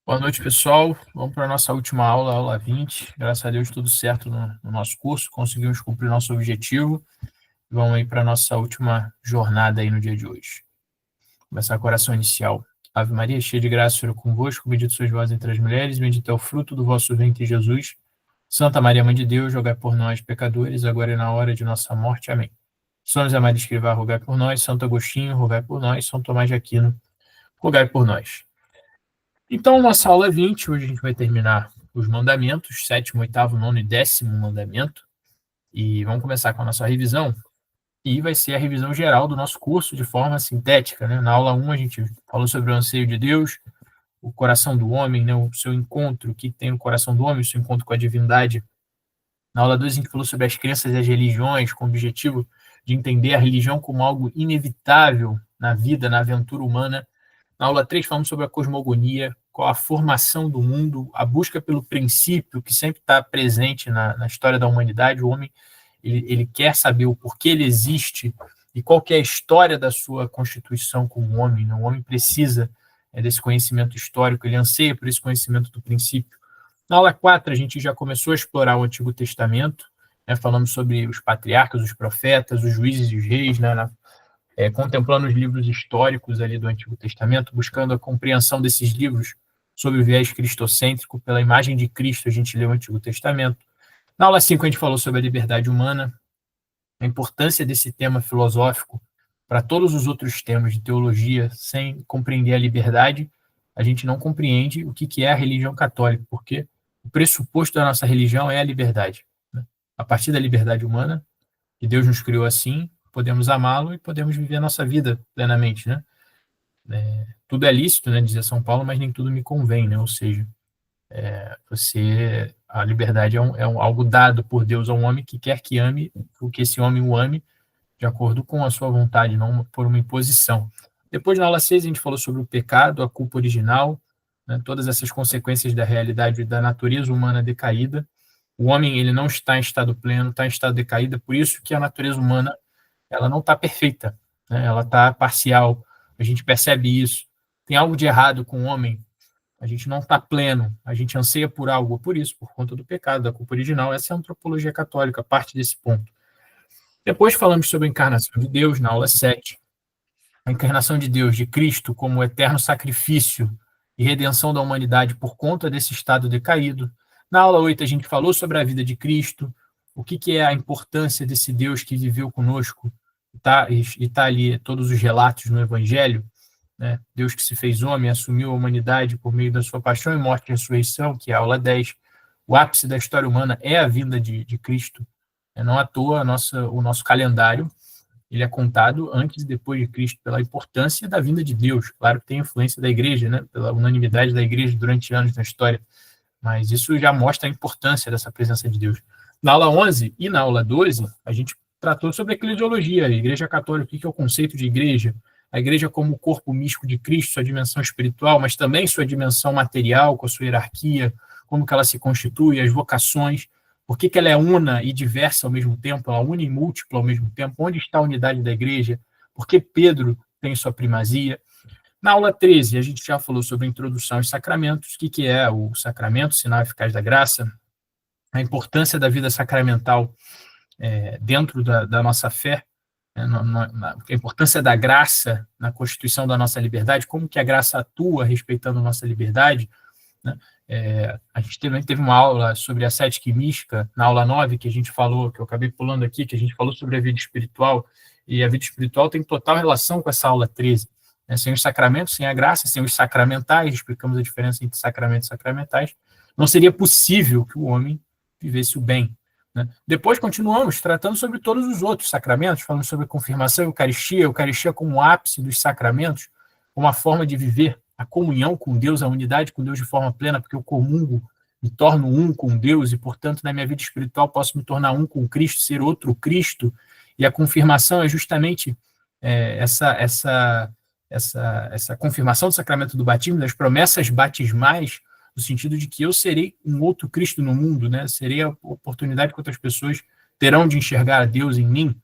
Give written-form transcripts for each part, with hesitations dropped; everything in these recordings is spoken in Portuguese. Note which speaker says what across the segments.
Speaker 1: Boa noite, pessoal. Vamos para a nossa última aula, aula 20. Graças a Deus, tudo certo no nosso curso. Conseguimos cumprir nosso objetivo. Vamos aí para a nossa última jornada aí no dia de hoje. Começar com a oração inicial. Ave Maria, cheia de graça, o Senhor é convosco. Bendito sois vós entre as mulheres. Bendito é o fruto do vosso ventre, Jesus. Santa Maria, Mãe de Deus, rogai por nós, pecadores, agora e na hora de nossa morte. Amém. São José Maria Escrivá, rogai por nós. Santo Agostinho, rogai por nós. São Tomás de Aquino, rogai por nós. Então, nossa aula 20, hoje a gente vai terminar os mandamentos, sétimo, oitavo, nono e décimo mandamento, e vamos começar com a nossa revisão, e vai ser a revisão geral do nosso curso de forma sintética, né? Na aula 1 a gente falou sobre o anseio de Deus, o coração do homem, né? O seu encontro, o que tem o coração do homem, o seu encontro com a divindade. Na aula 2 a gente falou sobre as crenças e as religiões, com o objetivo de entender a religião como algo inevitável na vida, na aventura humana. Na aula 3 falamos sobre a cosmogonia, qual a formação do mundo, a busca pelo princípio que sempre está presente na história da humanidade. O homem ele quer saber o porquê ele existe e qual que é a história da sua constituição como homem. Né? O homem precisa desse conhecimento histórico, ele anseia por esse conhecimento do princípio. Na aula 4 a gente já começou a explorar o Antigo Testamento, né? Falamos sobre os patriarcas, os profetas, os juízes e os reis, né? Contemplando os livros históricos ali do Antigo Testamento, buscando a compreensão desses livros sob o viés cristocêntrico, pela imagem de Cristo, a gente lê o Antigo Testamento. Na aula 5, a gente falou sobre a liberdade humana, a importância desse tema filosófico para todos os outros temas de teologia. Sem compreender a liberdade, a gente não compreende o que é a religião católica, porque o pressuposto da nossa religião é a liberdade. Né? A partir da liberdade humana, que Deus nos criou assim, podemos amá-lo e podemos viver a nossa vida plenamente, né? Tudo é lícito, né, dizia São Paulo, mas nem tudo me convém, né? Ou seja, a liberdade é algo dado por Deus a um homem que quer que ame, o que esse homem o ame de acordo com a sua vontade, não por uma imposição. Depois, na aula 6, a gente falou sobre o pecado, a culpa original, né, todas essas consequências da realidade e da natureza humana decaída. O homem ele não está em estado pleno, está em estado decaído, por isso que a natureza humana ela não está perfeita, né? Ela está parcial, a gente percebe isso. Tem algo de errado com o homem, a gente não está pleno, a gente anseia por algo, por isso, por conta do pecado, da culpa original. Essa é a antropologia católica, parte desse ponto. Depois falamos sobre a encarnação de Deus, na aula 7. A encarnação de Deus, de Cristo, como o eterno sacrifício e redenção da humanidade por conta desse estado decaído. Na aula 8, a gente falou sobre a vida de Cristo, o que é a importância desse Deus que viveu conosco, e tá ali todos os relatos no Evangelho, né? Deus que se fez homem, assumiu a humanidade por meio da sua paixão e morte e ressurreição, que é a aula 10. O ápice da história humana é a vinda de Cristo. Não à toa o nosso calendário ele é contado antes e depois de Cristo, pela importância da vinda de Deus. Claro que tem influência da igreja, né? Pela unanimidade da igreja durante anos na história, mas isso já mostra a importância dessa presença de Deus. Na aula 11 e na aula 12, a gente tratou sobre a eclesiologia, a igreja católica, o que é o conceito de igreja, a igreja como o corpo místico de Cristo, sua dimensão espiritual, mas também sua dimensão material, com a sua hierarquia, como que ela se constitui, as vocações, por que ela é una e diversa ao mesmo tempo, ela é una e múltipla ao mesmo tempo, onde está a unidade da igreja, por que Pedro tem sua primazia. Na aula 13, a gente já falou sobre a introdução aos sacramentos, o que é o sacramento, sinal eficaz da graça, a importância da vida sacramental dentro da nossa fé, a importância da graça na constituição da nossa liberdade, como que a graça atua respeitando a nossa liberdade, né? A gente também teve uma aula sobre a ascética e mística, na aula 9, que a gente falou, que eu acabei pulando aqui, que a gente falou sobre a vida espiritual, e a vida espiritual tem total relação com essa aula 13. Né? Sem os sacramentos, sem a graça, sem os sacramentais, explicamos a diferença entre sacramentos e sacramentais, não seria possível que o homem vivesse o bem. Né? Depois continuamos tratando sobre todos os outros sacramentos, falando sobre a confirmação, a Eucaristia como o ápice dos sacramentos, como a forma de viver a comunhão com Deus, a unidade com Deus de forma plena, porque eu comungo, me torno um com Deus e, portanto, na minha vida espiritual posso me tornar um com Cristo, ser outro Cristo, e a confirmação é justamente essa confirmação do sacramento do batismo, das promessas batismais, no sentido de que eu serei um outro Cristo no mundo, né? Serei a oportunidade que outras pessoas terão de enxergar a Deus em mim.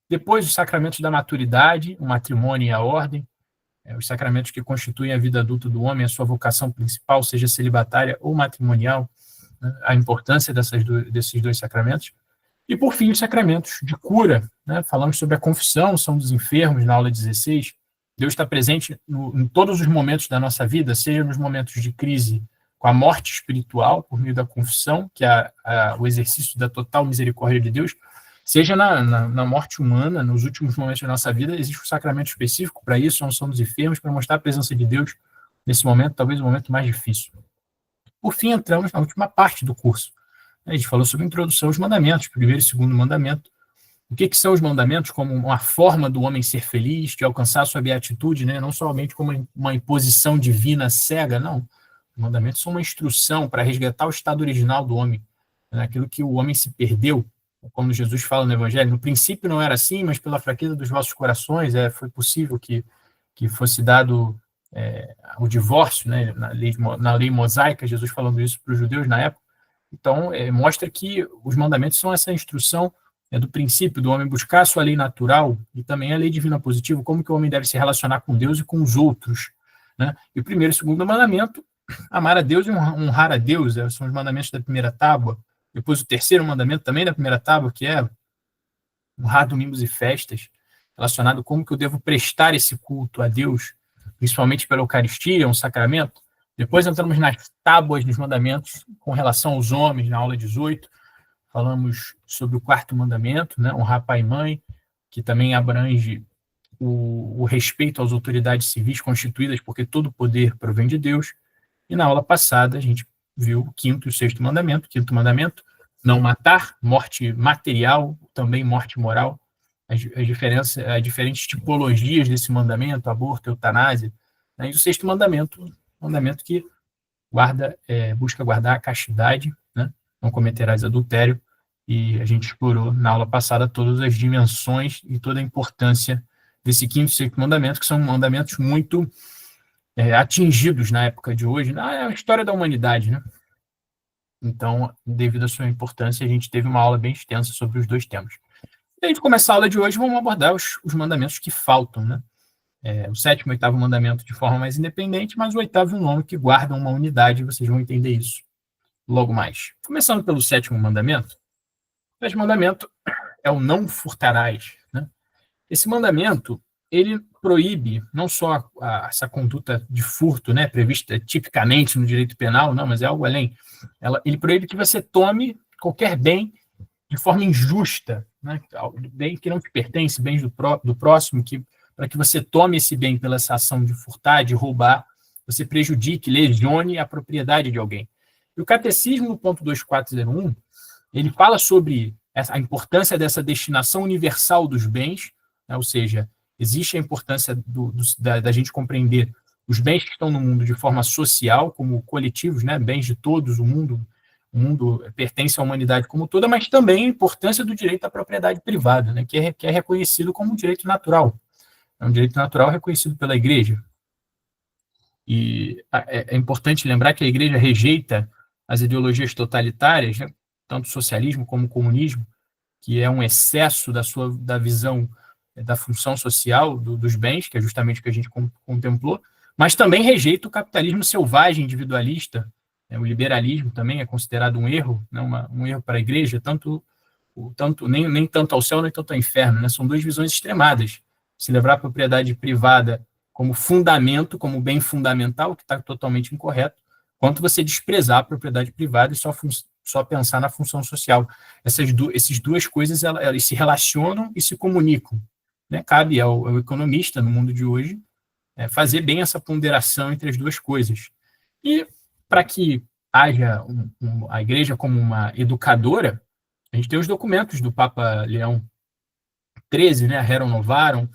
Speaker 1: Depois, os sacramentos da maturidade, o matrimônio e a ordem. os sacramentos que constituem a vida adulta do homem, a sua vocação principal, seja celibatária ou matrimonial, né, a importância desses dois sacramentos. E, por fim, os sacramentos de cura, né? Falamos sobre a confissão, São dos Enfermos, na aula 16. Deus está presente em todos os momentos da nossa vida, seja nos momentos de crise com a morte espiritual, por meio da confissão, que é o exercício da total misericórdia de Deus, seja na morte humana, nos últimos momentos da nossa vida, existe um sacramento específico para isso, a unção dos enfermos, para mostrar a presença de Deus nesse momento, talvez o momento mais difícil. Por fim, entramos na última parte do curso. A gente falou sobre a introdução aos mandamentos, primeiro e segundo mandamento. O que são os mandamentos? Como uma forma do homem ser feliz, de alcançar a sua beatitude, né? Não somente como uma imposição divina cega, não. Os mandamentos são uma instrução para resgatar o estado original do homem, né? Aquilo que o homem se perdeu, como Jesus fala no Evangelho. No princípio não era assim, mas pela fraqueza dos vossos corações foi possível que fosse dado o divórcio, né? Na lei mosaica, Jesus falando isso para os judeus na época. Então, mostra que os mandamentos são essa instrução do princípio do homem buscar a sua lei natural e também a lei divina positiva, como que o homem deve se relacionar com Deus e com os outros, né? E o primeiro e o segundo mandamento, amar a Deus e honrar a Deus, são os mandamentos da primeira tábua. Depois o terceiro mandamento também da primeira tábua, que é honrar domingos e festas, relacionado a como que eu devo prestar esse culto a Deus, principalmente pela Eucaristia, um sacramento. Depois entramos nas tábuas dos mandamentos com relação aos homens, na aula 18. Falamos sobre o quarto mandamento, né? Honrar pai e mãe, que também abrange o respeito às autoridades civis constituídas, porque todo poder provém de Deus. E na aula passada a gente viu o quinto e o sexto mandamento. Quinto mandamento, não matar, morte material, também morte moral. As diferentes tipologias desse mandamento, aborto, eutanásia. Né? E o sexto mandamento que busca guardar a castidade, né? Não cometerás adultério, e a gente explorou na aula passada todas as dimensões e toda a importância desse quinto e sexto mandamento, que são mandamentos muito atingidos na época de hoje, na história da humanidade, né? Então, devido à sua importância, a gente teve uma aula bem extensa sobre os dois temas. E a gente começar a aula de hoje, vamos abordar os mandamentos que faltam, né? O sétimo e oitavo mandamento de forma mais independente, mas o oitavo e o nono que guardam uma unidade, vocês vão entender isso logo mais. Começando pelo sétimo mandamento, o sétimo mandamento é o não furtarás, né? Esse mandamento, ele proíbe não só essa conduta de furto, né, prevista tipicamente no direito penal, não, mas é algo além. Ele proíbe que você tome qualquer bem de forma injusta, né, bem que não te pertence, bens do próximo, para que você tome esse bem pela essa ação de furtar, de roubar, você prejudique, lesione a propriedade de alguém. E o Catecismo, no ponto 2401, ele fala sobre a importância dessa destinação universal dos bens, né, ou seja, existe a importância da gente compreender os bens que estão no mundo de forma social, como coletivos, né, bens de todos, o mundo pertence à humanidade como toda, mas também a importância do direito à propriedade privada, né, que é reconhecido como um direito natural. É um direito natural reconhecido pela Igreja. E é importante lembrar que a Igreja rejeita as ideologias totalitárias, né, tanto o socialismo como o comunismo, que é um excesso da visão da função social dos bens, que é justamente o que a gente contemplou, mas também rejeita o capitalismo selvagem, individualista. O liberalismo também é considerado um erro, né, um erro para a Igreja, nem tanto ao céu, nem tanto ao inferno. Né? São duas visões extremadas. Se levar a propriedade privada como fundamento, como bem fundamental, que está totalmente incorreto, quanto você desprezar a propriedade privada e só pensar na função social. Essas duas coisas elas se relacionam e se comunicam. Né? Cabe ao economista, no mundo de hoje, fazer bem essa ponderação entre as duas coisas. E para que haja a Igreja como uma educadora, a gente tem os documentos do Papa Leão XIII, né, a Rerum Novarum,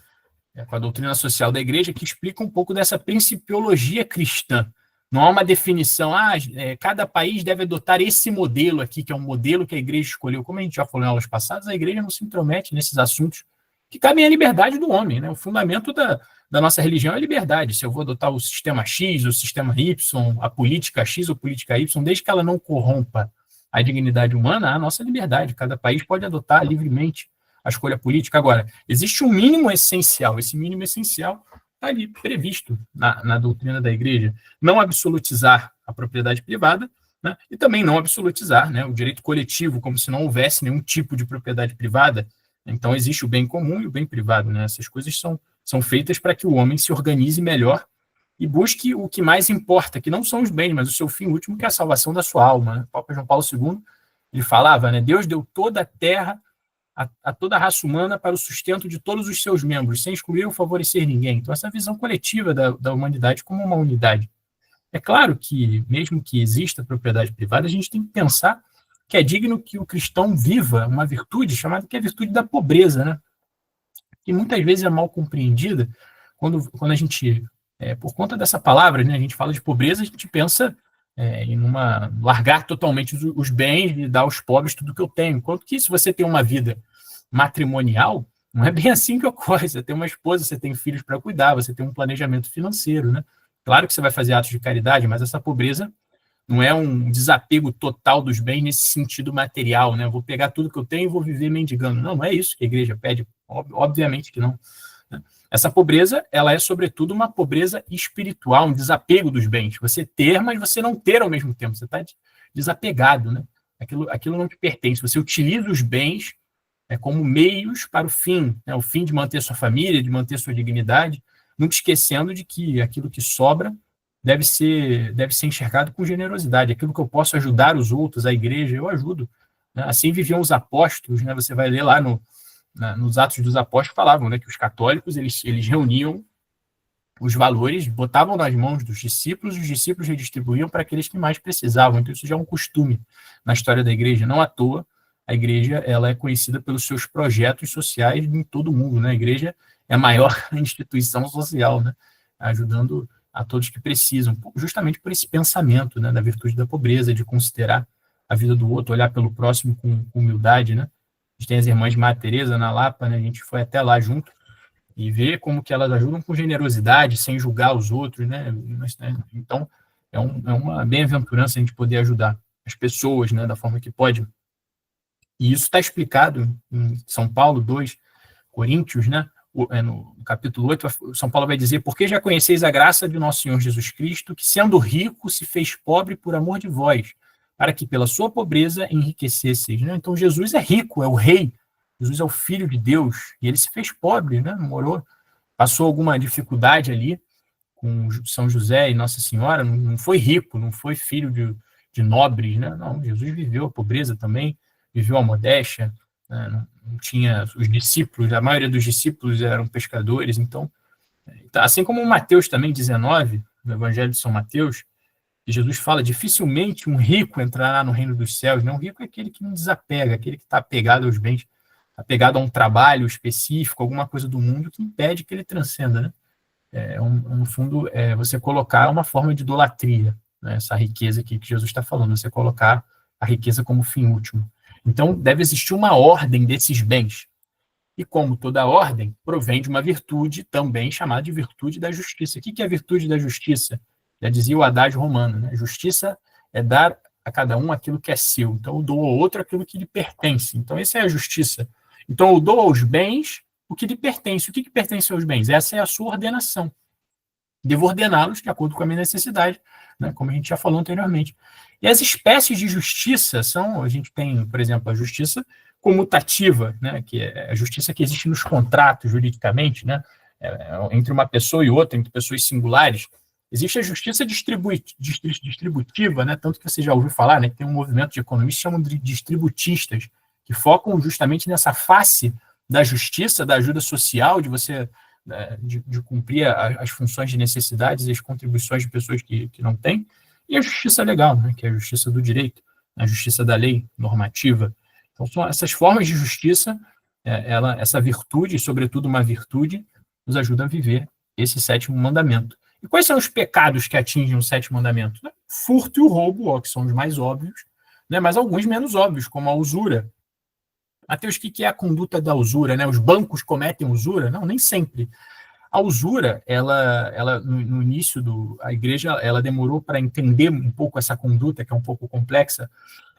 Speaker 1: com a doutrina social da Igreja, que explica um pouco dessa principiologia cristã. Não há uma definição, cada país deve adotar esse modelo aqui, que é um modelo que a Igreja escolheu. Como a gente já falou em aulas passadas, a Igreja não se intromete nesses assuntos que cabem à liberdade do homem. Né? O fundamento da nossa religião é a liberdade. Se eu vou adotar o sistema X, o sistema Y, a política X ou política Y, desde que ela não corrompa a dignidade humana, a nossa liberdade. Cada país pode adotar livremente a escolha política. Agora, existe um mínimo essencial. Esse mínimo essencial está ali previsto na doutrina da igreja. Não absolutizar a propriedade privada, né, e também não absolutizar, né, o direito coletivo, como se não houvesse nenhum tipo de propriedade privada. Então, existe o bem comum e o bem privado. Né? Essas coisas são feitas para que o homem se organize melhor e busque o que mais importa, que não são os bens, mas o seu fim último, que é a salvação da sua alma. Né? O Papa João Paulo II, ele falava, né, Deus deu toda a terra a toda a raça humana para o sustento de todos os seus membros, sem excluir ou favorecer ninguém. Então, essa visão coletiva da humanidade como uma unidade. É claro que, mesmo que exista propriedade privada, a gente tem que pensar que é digno que o cristão viva uma virtude chamada que é a virtude da pobreza, né? Que muitas vezes é mal compreendida quando a gente, por conta dessa palavra, né, a gente fala de pobreza, a gente pensa em largar totalmente os bens e dar aos pobres tudo que eu tenho. Enquanto que, se você tem uma vida matrimonial, não é bem assim que ocorre. Você tem uma esposa, você tem filhos para cuidar, você tem um planejamento financeiro, né? Claro que você vai fazer atos de caridade, mas essa pobreza não é um desapego total dos bens nesse sentido material, né? Eu vou pegar tudo que eu tenho e vou viver mendigando. Não é isso que a igreja pede, obviamente que não. Essa pobreza, ela é, sobretudo, uma pobreza espiritual, um desapego dos bens. Você ter, mas você não ter ao mesmo tempo. Você está desapegado, né? Aquilo não te pertence. Você utiliza os bens como meios para o fim, né? O fim de manter sua família, de manter sua dignidade, nunca esquecendo de que aquilo que sobra deve ser enxergado com generosidade. Aquilo que eu posso ajudar os outros, a igreja, eu ajudo. Né? Assim viviam os apóstolos, né? Você vai ler lá nos Atos dos Apóstolos, falavam, né, que os católicos eles reuniam os valores, botavam nas mãos dos discípulos, e os discípulos redistribuíam para aqueles que mais precisavam. Então, isso já é um costume na história da igreja. Não à toa, a igreja ela é conhecida pelos seus projetos sociais em todo o mundo. Né? A igreja é a maior instituição social, né? Ajudando a todos que precisam, justamente por esse pensamento, né, da virtude da pobreza, de considerar a vida do outro, olhar pelo próximo com humildade. Né? A gente tem as irmãs de Madre Teresa na Lapa, né? A gente foi até lá junto e ver como que elas ajudam com generosidade, sem julgar os outros, né? Então, é uma bem-aventurança a gente poder ajudar as pessoas, né, da forma que pode. E isso está explicado em São Paulo 2, Coríntios, né? No capítulo 8, São Paulo vai dizer: porque já conheceis a graça de nosso Senhor Jesus Cristo, que sendo rico se fez pobre por amor de vós, para que pela sua pobreza enriquecesseis. Né? Então Jesus é rico, é o rei, Jesus é o filho de Deus, e ele se fez pobre, né? Morou, passou alguma dificuldade ali com São José e Nossa Senhora, não foi rico, não foi filho de nobres, né? Não, Jesus viveu a pobreza também, viveu a modéstia, né? Não tinha os discípulos, a maioria dos discípulos eram pescadores, então, assim como Mateus também, 19, no Evangelho de São Mateus, que Jesus fala, dificilmente um rico entrará no reino dos céus. Não, o rico é aquele que não desapega, aquele que está apegado aos bens, apegado a um trabalho específico, alguma coisa do mundo que impede que ele transcenda, né? No fundo, você colocar uma forma de idolatria, né? Essa riqueza aqui que Jesus está falando, você colocar a riqueza como fim último. Então, deve existir uma ordem desses bens. E como toda ordem, provém de uma virtude também chamada de virtude da justiça. O que é a virtude da justiça? Já dizia o adágio romano, né? Justiça é dar a cada um aquilo que é seu. Então, eu dou ao outro aquilo que lhe pertence. Então, essa é a justiça. Então, eu dou aos bens o que lhe pertence. O que pertence aos bens? Essa é a sua ordenação. Devo ordená-los de acordo com a minha necessidade, né? Como a gente já falou anteriormente. E as espécies de justiça a gente tem, por exemplo, a justiça comutativa, né? Que é a justiça que existe nos contratos, juridicamente, né? Entre uma pessoa e outra, entre pessoas singulares. Existe a justiça distributiva, né? Tanto que você já ouviu falar, né? Que tem um movimento de economistas que chamam de distributistas, que focam justamente nessa face da justiça, da ajuda social, de você de cumprir as funções de necessidades e as contribuições de pessoas que não têm, e a justiça legal, né? Que é a justiça do direito, a justiça da lei normativa. Então, são essas formas de justiça, essa virtude, e sobretudo uma virtude, nos ajuda a viver esse sétimo mandamento. E quais são os pecados que atingem o sétimo mandamento? Furto e o roubo, que são os mais óbvios, né? Mas alguns menos óbvios, como a usura. Mateus, o que é a conduta da usura? Né? Os bancos cometem usura? Não, nem sempre. A usura, ela no início a igreja, ela demorou para entender um pouco essa conduta, que é um pouco complexa.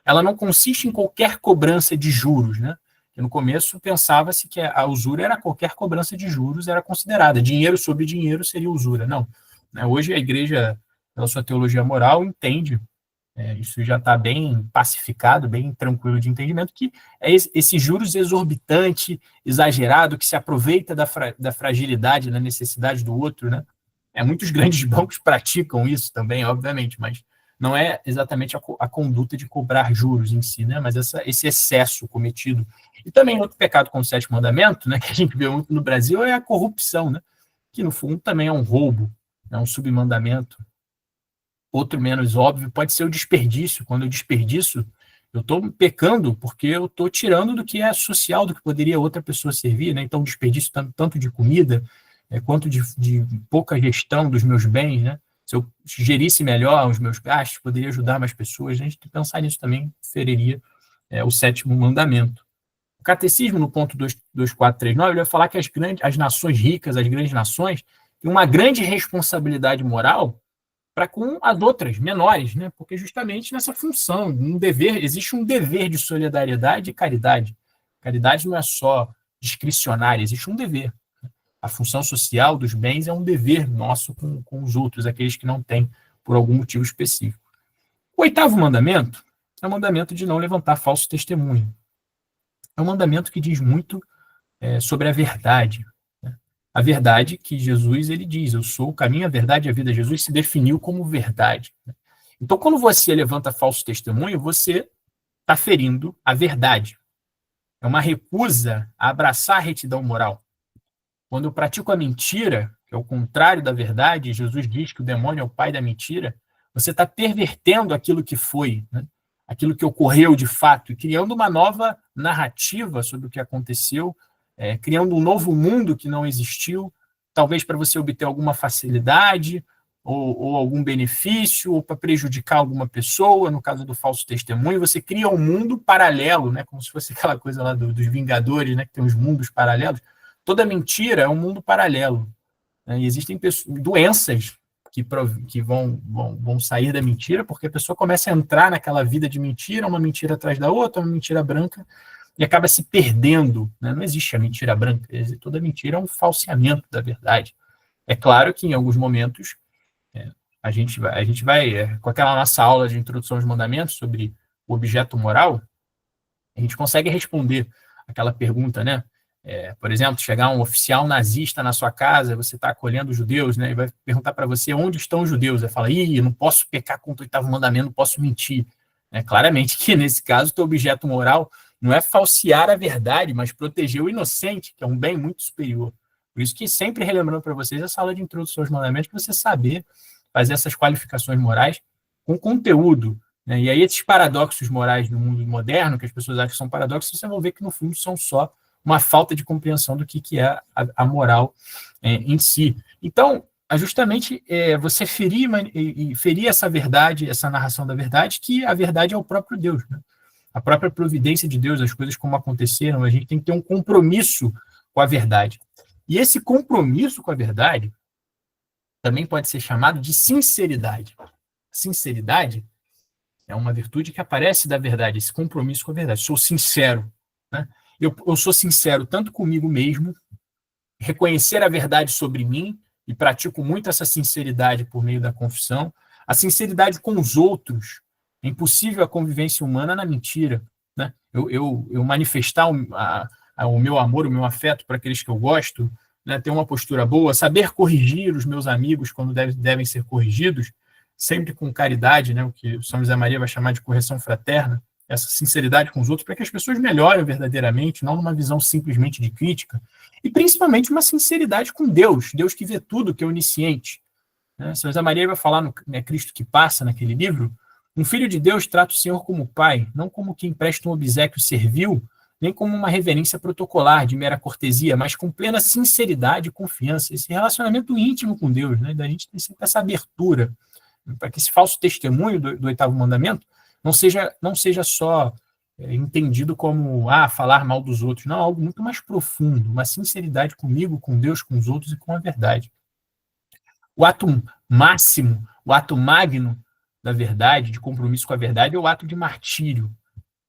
Speaker 1: Ela não consiste em qualquer cobrança de juros, né? no começo pensava-se que a usura era qualquer cobrança de juros, era considerada. Dinheiro sobre dinheiro seria usura. Não. Né? Hoje a igreja, pela sua teologia moral, entende, isso já está bem pacificado, bem tranquilo de entendimento, que é esse juros exorbitante, exagerado, que se aproveita da fragilidade, da necessidade do outro, né? Muitos grandes bancos praticam isso também, obviamente, mas não é exatamente a conduta de cobrar juros em si, né? Mas esse excesso cometido. E também outro pecado com o sétimo mandamento, né, que a gente vê muito no Brasil, é a corrupção, né? Que no fundo também é um roubo, é um submandamento. Outro menos óbvio pode ser o desperdício. Quando eu desperdiço, eu estou pecando porque eu estou tirando do que é social, do que poderia outra pessoa servir, né? Então, desperdício tanto de comida quanto de pouca gestão dos meus bens, né? Se eu gerisse melhor os meus gastos, poderia ajudar mais pessoas. A gente tem que pensar nisso também, feriria o sétimo mandamento. O catecismo, no ponto 2439, ele vai falar que as nações ricas, as grandes nações, têm uma grande responsabilidade moral para com as outras, menores, né? Porque justamente nessa função, existe um dever de solidariedade e caridade. Caridade não é só discricionária, existe um dever. A função social dos bens é um dever nosso com os outros, aqueles que não têm por algum motivo específico. O oitavo mandamento é o mandamento de não levantar falso testemunho. É um mandamento que diz muito sobre a verdade. Né? A verdade que Jesus ele diz, eu sou o caminho, a verdade e a vida. Jesus se definiu como verdade. Então, quando você levanta falso testemunho, você está ferindo a verdade. É uma recusa a abraçar a retidão moral. Quando eu pratico a mentira, que é o contrário da verdade, Jesus diz que o demônio é o pai da mentira, você está pervertendo aquilo que foi, né? Aquilo que ocorreu de fato, e criando uma nova narrativa sobre o que aconteceu, criando um novo mundo que não existiu, talvez para você obter alguma facilidade, ou algum benefício, ou para prejudicar alguma pessoa, no caso do falso testemunho, você cria um mundo paralelo, né? Como se fosse aquela coisa lá dos Vingadores, né? Que tem os mundos paralelos. Toda mentira é um mundo paralelo. Né? E existem doenças que vão sair da mentira, porque a pessoa começa a entrar naquela vida de mentira, uma mentira atrás da outra, uma mentira branca, e acaba se perdendo. Né? Não existe a mentira branca, toda mentira é um falseamento da verdade. É claro que em alguns momentos a gente vai com aquela nossa aula de introdução aos mandamentos sobre o objeto moral, a gente consegue responder aquela pergunta, né? Por exemplo, chegar um oficial nazista na sua casa, você está acolhendo os judeus, né? E vai perguntar para você onde estão os judeus. Você fala, eu não posso pecar contra o oitavo mandamento, não posso mentir. Claramente que, nesse caso, o teu objeto moral não é falsear a verdade, mas proteger o inocente, que é um bem muito superior. Por isso que sempre relembrando para vocês essa aula de introdução aos mandamentos, para você saber fazer essas qualificações morais com conteúdo. Né? E aí esses paradoxos morais do mundo moderno, que as pessoas acham que são paradoxos, você vai ver que no fundo são só uma falta de compreensão do que é a moral em si. Então, justamente você ferir essa verdade, essa narração da verdade, que a verdade é o próprio Deus. Né? A própria providência de Deus, as coisas como aconteceram, a gente tem que ter um compromisso com a verdade. E esse compromisso com a verdade também pode ser chamado de sinceridade. Sinceridade é uma virtude que aparece da verdade, esse compromisso com a verdade. Sou sincero. Né? Eu sou sincero tanto comigo mesmo, reconhecer a verdade sobre mim, e pratico muito essa sinceridade por meio da confissão. A sinceridade com os outros. É impossível a convivência humana na mentira. Né? Eu manifestar o meu amor, o meu afeto para aqueles que eu gosto, né? Ter uma postura boa, saber corrigir os meus amigos quando devem ser corrigidos, sempre com caridade, né? O que São José Maria vai chamar de correção fraterna, essa sinceridade com os outros, para que as pessoas melhorem verdadeiramente, não numa visão simplesmente de crítica, e principalmente uma sinceridade com Deus, Deus que vê tudo, que é onisciente. Né? São José Maria vai falar no Cristo que Passa, naquele livro, um filho de Deus trata o Senhor como pai, não como quem presta um obséquio servil, nem como uma reverência protocolar de mera cortesia, mas com plena sinceridade e confiança, esse relacionamento íntimo com Deus, né? Da gente tem sempre essa abertura, para que esse falso testemunho do oitavo mandamento não seja só entendido como falar mal dos outros, não, algo muito mais profundo, uma sinceridade comigo, com Deus, com os outros e com a verdade. O ato máximo, o ato magno da verdade, de compromisso com a verdade, é o ato de martírio.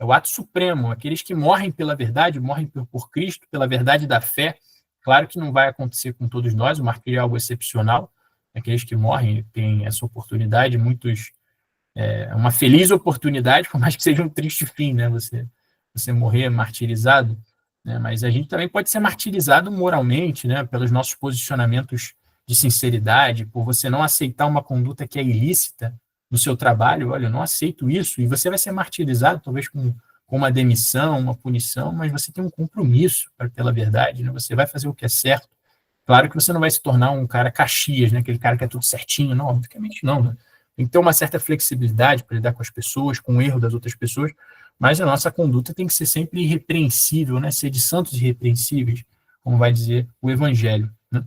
Speaker 1: É o ato supremo, aqueles que morrem pela verdade, morrem por Cristo, pela verdade da fé. Claro que não vai acontecer com todos nós, o martírio é algo excepcional, aqueles que morrem têm essa oportunidade, muitos, é uma feliz oportunidade, por mais que seja um triste fim, né, você morrer martirizado, né, mas a gente também pode ser martirizado moralmente, né, pelos nossos posicionamentos de sinceridade, por você não aceitar uma conduta que é ilícita no seu trabalho. Olha, eu não aceito isso, e você vai ser martirizado, talvez com uma demissão, uma punição, mas você tem um compromisso pela verdade, né? Você vai fazer o que é certo. Claro que você não vai se tornar um cara Caxias, né? Aquele cara que é tudo certinho, não, obviamente não, né? Tem que ter uma certa flexibilidade para lidar com as pessoas, com o erro das outras pessoas, mas a nossa conduta tem que ser sempre irrepreensível, né? Ser de santos irrepreensíveis, como vai dizer o Evangelho, né?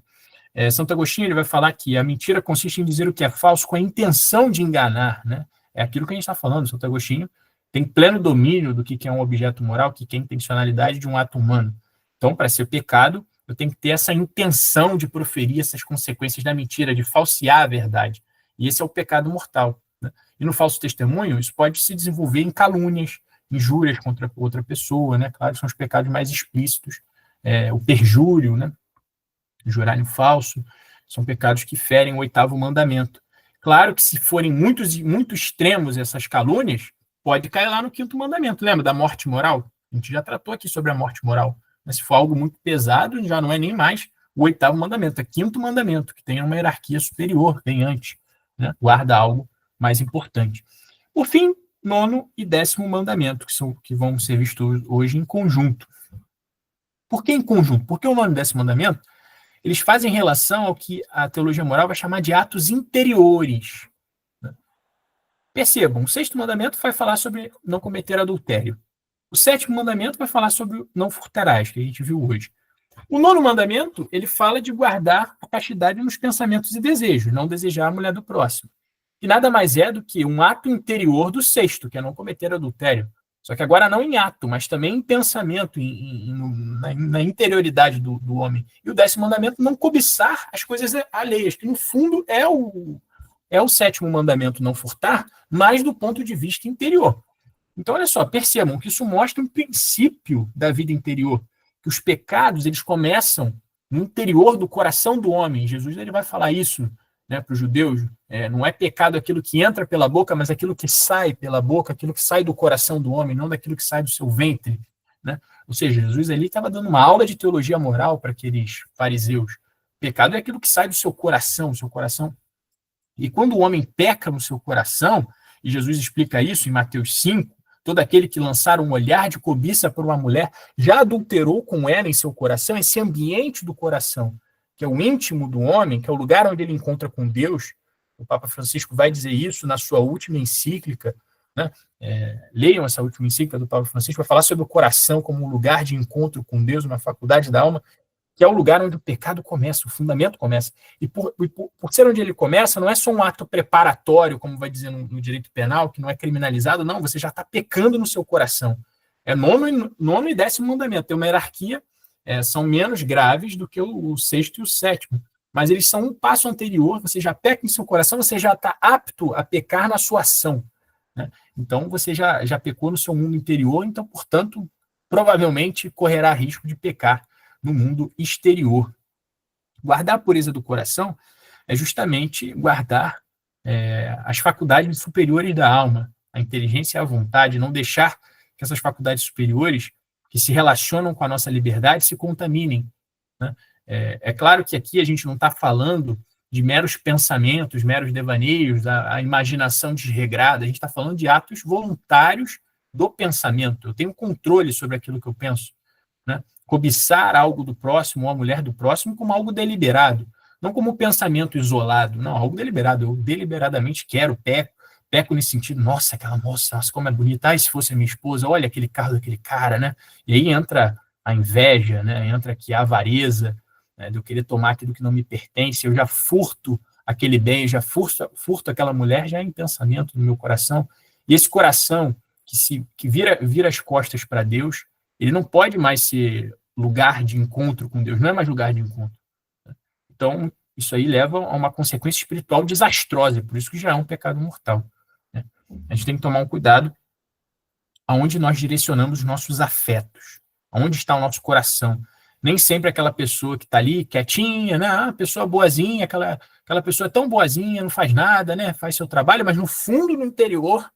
Speaker 1: Santo Agostinho ele vai falar que a mentira consiste em dizer o que é falso com a intenção de enganar, né? É aquilo que a gente está falando. Santo Agostinho tem pleno domínio do que é um objeto moral, o que é a intencionalidade de um ato humano. Então, para ser pecado, eu tenho que ter essa intenção de proferir essas consequências da mentira, de falsear a verdade. E esse é o pecado mortal, né? E no falso testemunho, isso pode se desenvolver em calúnias, injúrias contra outra pessoa, né? Claro, são os pecados mais explícitos. O perjúrio, né? Jurar em falso, são pecados que ferem o 8º mandamento. Claro que se forem muito extremos essas calúnias, pode cair lá no 5º mandamento. Lembra da morte moral? A gente já tratou aqui sobre a morte moral. Mas se for algo muito pesado, já não é nem mais o 8º mandamento, é 5º mandamento, que tem uma hierarquia superior, vem antes, né? Guarda algo mais importante. Por fim, 9º e 10º mandamento, que vão ser vistos hoje em conjunto. Por que em conjunto? Porque o 9º e 10º mandamento eles fazem relação ao que a teologia moral vai chamar de atos interiores. Percebam, o 6º mandamento vai falar sobre não cometer adultério. O 7º mandamento vai falar sobre não furtarás, que a gente viu hoje. O 9º mandamento, ele fala de guardar a castidade nos pensamentos e desejos, não desejar a mulher do próximo. E nada mais é do que um ato interior do 6º, que é não cometer adultério. Só que agora não em ato, mas também em pensamento, na interioridade do homem. E o 10º mandamento, não cobiçar as coisas alheias, que no fundo é o 7º mandamento, não furtar, mas do ponto de vista interior. Então, olha só, percebam que isso mostra um princípio da vida interior, que os pecados eles começam no interior do coração do homem. Jesus ele vai falar isso, né, para os judeus. Não é pecado aquilo que entra pela boca, mas aquilo que sai pela boca, aquilo que sai do coração do homem, não daquilo que sai do seu ventre, né? Ou seja, Jesus ali estava dando uma aula de teologia moral para aqueles fariseus. Pecado é aquilo que sai do seu coração, E quando o homem peca no seu coração, e Jesus explica isso em Mateus 5, todo aquele que lançar um olhar de cobiça para uma mulher já adulterou com ela em seu coração. Esse ambiente do coração, que é o íntimo do homem, que é o lugar onde ele encontra com Deus. O Papa Francisco vai dizer isso na sua última encíclica, né? Leiam essa última encíclica do Papa Francisco, vai falar sobre o coração como um lugar de encontro com Deus, uma faculdade da alma, que é o lugar onde o pecado começa, o fundamento começa. E por ser onde ele começa, não é só um ato preparatório, como vai dizer no direito penal, que não é criminalizado, não, você já está pecando no seu coração. É 9º e 10º mandamento, tem uma hierarquia, são menos graves do que o 6º e o 7º, mas eles são um passo anterior, você já peca em seu coração, você já está apto a pecar na sua ação, né? Então, você já pecou no seu mundo interior, então, portanto, provavelmente correrá risco de pecar no mundo exterior. Guardar a pureza do coração é justamente guardar as faculdades superiores da alma, a inteligência e a vontade, não deixar que essas faculdades superiores que se relacionam com a nossa liberdade se contaminem, né? É claro que aqui a gente não está falando de meros pensamentos, meros devaneios, a imaginação desregrada, a gente está falando de atos voluntários do pensamento. Eu tenho controle sobre aquilo que eu penso, né? Cobiçar algo do próximo ou a mulher do próximo como algo deliberado, não como pensamento isolado, não, algo deliberado. Eu deliberadamente quero, peco nesse sentido, nossa, aquela moça, nossa, como é bonita, e se fosse a minha esposa, olha aquele carro daquele cara, né? E aí entra a inveja, né? Entra aqui a avareza, né? De eu querer tomar aquilo que não me pertence, eu já furto aquele bem, eu já furto aquela mulher, já em pensamento no meu coração. E esse coração que vira as costas para Deus, ele não pode mais ser lugar de encontro com Deus, não é mais lugar de encontro. Então, isso aí leva a uma consequência espiritual desastrosa, por isso que já é um pecado mortal, né? A gente tem que tomar um cuidado aonde nós direcionamos os nossos afetos, aonde está o nosso coração. Nem sempre aquela pessoa que está ali quietinha, né? Ah, pessoa boazinha, aquela pessoa tão boazinha, não faz nada, né? Faz seu trabalho, mas no fundo, no interior,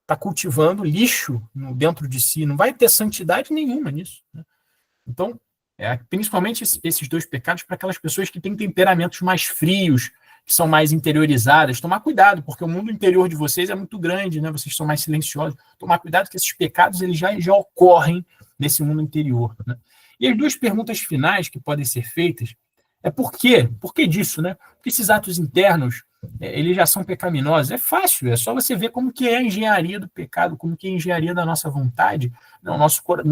Speaker 1: está cultivando lixo dentro de si. Não vai ter santidade nenhuma nisso, né? Então, principalmente esses dois pecados para aquelas pessoas que têm temperamentos mais frios, que são mais interiorizadas. Tomar cuidado, porque o mundo interior de vocês é muito grande, né? Vocês são mais silenciosos. Tomar cuidado que esses pecados eles já ocorrem nesse mundo interior, né? E as duas perguntas finais que podem ser feitas é por quê? Por que disso, né? Porque esses atos internos, eles já são pecaminosos. É fácil, é só você ver como que é a engenharia do pecado, como que é a engenharia da nossa vontade, no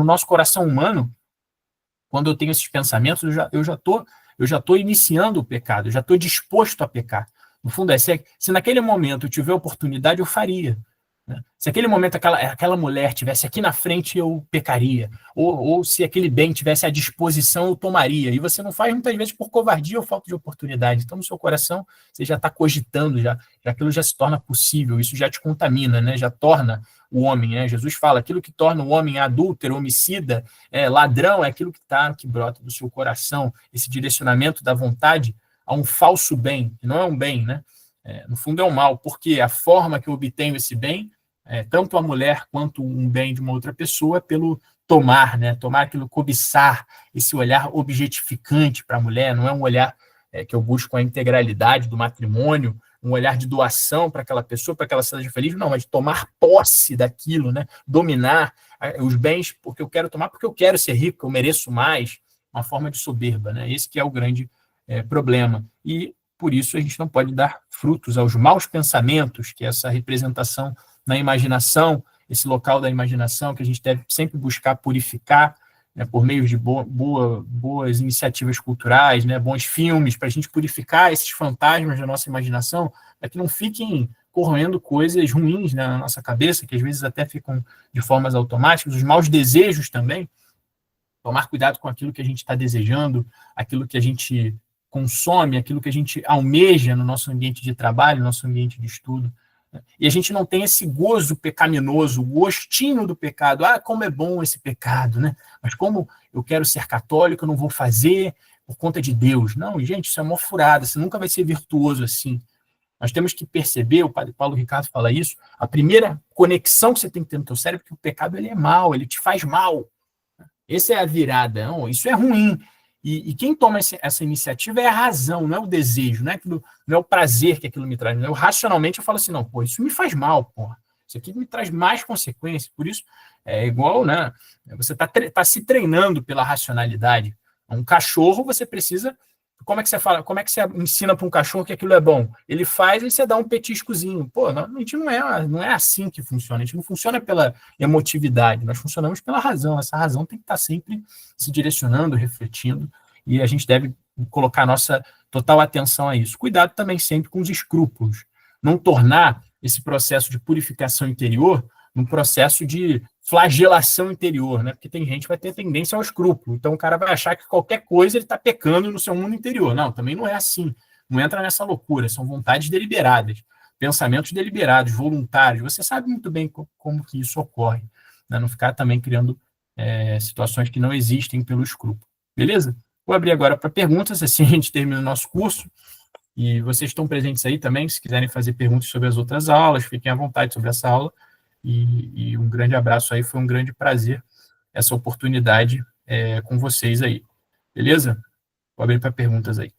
Speaker 1: nosso coração humano. Quando eu tenho esses pensamentos, eu já tô iniciando o pecado, eu já estou disposto a pecar. No fundo, se naquele momento eu tiver oportunidade, eu faria, né? Se aquele momento aquela mulher tivesse aqui na frente, eu pecaria. Ou se aquele bem tivesse à disposição, eu tomaria. E você não faz muitas vezes por covardia ou falta de oportunidade. Então, no seu coração, você já está cogitando, já aquilo já se torna possível, isso já te contamina, né? Já torna o homem, né? Jesus fala, aquilo que torna o homem adúltero, homicida, ladrão, é aquilo que brota do seu coração, esse direcionamento da vontade a um falso bem, que não é um bem, né? No fundo é um mal, porque a forma que eu obtenho esse bem, tanto a mulher quanto um bem de uma outra pessoa, é pelo tomar, né? Tomar aquilo, cobiçar, esse olhar objetificante para a mulher, não é um olhar que eu busco a integralidade do matrimônio, um olhar de doação para aquela pessoa, para que ela seja feliz, não, mas de tomar posse daquilo, né? Dominar os bens, porque eu quero tomar, porque eu quero ser rico, eu mereço mais, uma forma de soberba, né? Esse que é o grande problema. E por isso a gente não pode dar frutos aos maus pensamentos, que é essa representação na imaginação, esse local da imaginação que a gente deve sempre buscar purificar, né, por meio de boas iniciativas culturais, né, bons filmes, para a gente purificar esses fantasmas da nossa imaginação, para que não fiquem corroendo coisas ruins, né, na nossa cabeça, que às vezes até ficam de formas automáticas, os maus desejos também. Tomar cuidado com aquilo que a gente está desejando, aquilo que a gente consome, aquilo que a gente almeja no nosso ambiente de trabalho, no nosso ambiente de estudo. E a gente não tem esse gozo pecaminoso, o gostinho do pecado. Ah, como é bom esse pecado, né? Mas como eu quero ser católico, eu não vou fazer por conta de Deus. Não, gente, isso é uma furada, você nunca vai ser virtuoso assim. Nós temos que perceber, o padre Paulo Ricardo fala isso, a primeira conexão que você tem que ter no teu cérebro é que o pecado ele é mal, ele te faz mal. Essa é a virada, não, isso é ruim. E quem toma essa iniciativa é a razão, não é o desejo, não é o prazer que aquilo me traz. Eu, racionalmente eu falo assim, não, pô, isso me faz mal, pô. Isso aqui me traz mais consequências. Por isso, é igual, né? Você tá se treinando pela racionalidade. Um cachorro, você precisa. Como é que você fala? Como é que você ensina para um cachorro que aquilo é bom? Ele faz e você dá um petiscozinho. Pô, a gente não é assim que funciona. A gente não funciona pela emotividade. Nós funcionamos pela razão. Essa razão tem que estar sempre se direcionando, refletindo, e a gente deve colocar nossa total atenção a isso. Cuidado também sempre com os escrúpulos. Não tornar esse processo de purificação interior num processo de flagelação interior, né? Porque tem gente que vai ter tendência ao escrúpulo. Então o cara vai achar que qualquer coisa ele está pecando no seu mundo interior. Não, também não é assim. Não entra nessa loucura. São vontades deliberadas, pensamentos deliberados, voluntários. Você sabe muito bem como que isso ocorre, né? Não ficar também criando situações que não existem pelo escrúpulo. Beleza? Vou abrir agora para perguntas, assim a gente termina o nosso curso. E vocês estão presentes aí também, se quiserem fazer perguntas sobre as outras aulas, fiquem à vontade sobre essa aula. E um grande abraço aí, foi um grande prazer essa oportunidade com vocês aí. Beleza? Vou abrir para perguntas aí.